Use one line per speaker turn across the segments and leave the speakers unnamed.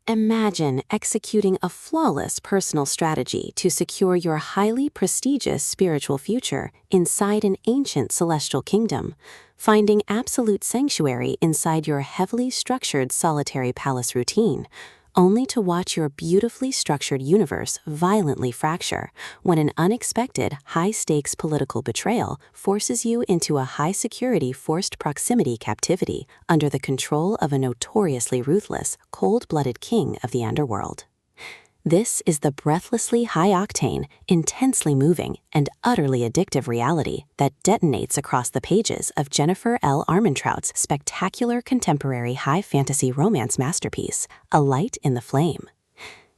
Imagine executing a flawless personal strategy to secure your highly prestigious spiritual future inside an ancient celestial kingdom, finding absolute sanctuary inside your heavily structured solitary palace routine, only to watch your beautifully structured universe violently fracture when an unexpected, high-stakes political betrayal forces you into a high-security forced proximity captivity under the control of a notoriously ruthless, cold-blooded king of the underworld. This is the breathlessly high-octane, intensely moving, and utterly addictive reality that detonates across the pages of Jennifer L. Armentrout's spectacular contemporary high-fantasy romance masterpiece, A Light in the Flame.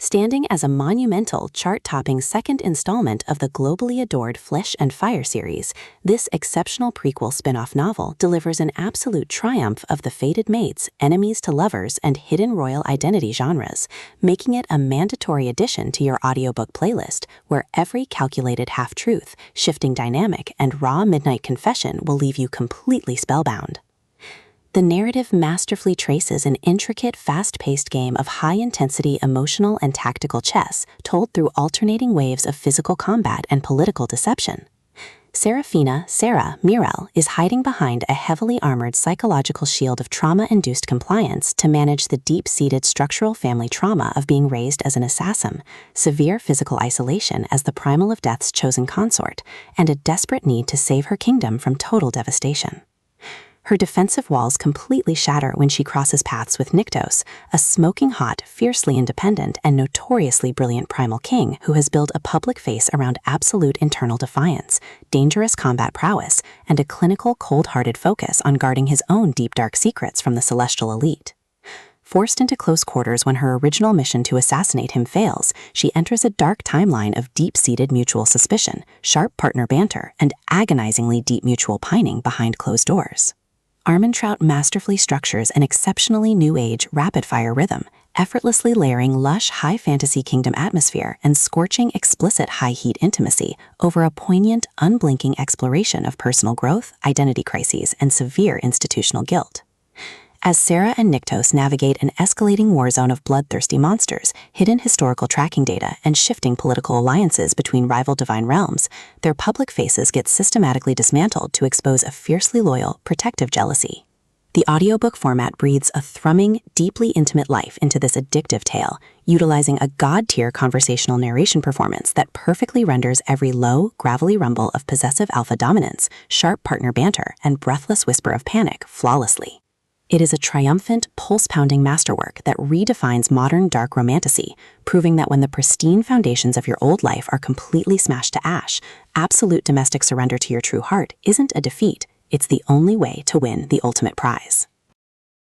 Standing as a monumental, chart-topping second installment of the globally adored Flesh and Fire series, this exceptional prequel spin-off novel delivers an absolute triumph of the fated mates, enemies to lovers, and hidden royal identity genres, making it a mandatory addition to your audiobook playlist, where every calculated half-truth, shifting dynamic, and raw midnight confession will leave you completely spellbound. The narrative masterfully traces an intricate, fast-paced game of high-intensity emotional and tactical chess told through alternating waves of physical combat and political deception. Sera Mierel is hiding behind a heavily armored psychological shield of trauma-induced compliance to manage the deep-seated structural family trauma of being raised as an assassin, severe physical isolation as the primal of death's chosen consort, and a desperate need to save her kingdom from total devastation. Her defensive walls completely shatter when she crosses paths with Nyktos, a smoking hot, fiercely independent, and notoriously brilliant Primal King who has built a public face around absolute internal defiance, dangerous combat prowess, and a clinical, cold-hearted focus on guarding his own deep, dark secrets from the celestial elite. Forced into close quarters when her original mission to assassinate him fails, she enters a dark timeline of deep-seated mutual suspicion, sharp partner banter, and agonizingly deep mutual pining behind closed doors. Armentrout masterfully structures an exceptionally new-age, rapid-fire rhythm, effortlessly layering lush, high-fantasy kingdom atmosphere and scorching, explicit high-heat intimacy over a poignant, unblinking exploration of personal growth, identity crises, and severe institutional guilt. As Sera and Nyktos navigate an escalating war zone of bloodthirsty monsters, hidden historical tracking data, and shifting political alliances between rival divine realms, their public faces get systematically dismantled to expose a fiercely loyal, protective jealousy. The audiobook format breathes a thrumming, deeply intimate life into this addictive tale, utilizing a god-tier conversational narration performance that perfectly renders every low, gravelly rumble of possessive alpha dominance, sharp partner banter, and breathless whisper of panic flawlessly. It is a triumphant, pulse-pounding masterwork that redefines modern dark romantasy, proving that when the pristine foundations of your old life are completely smashed to ash, absolute domestic surrender to your true heart isn't a defeat, it's the only way to win the ultimate prize.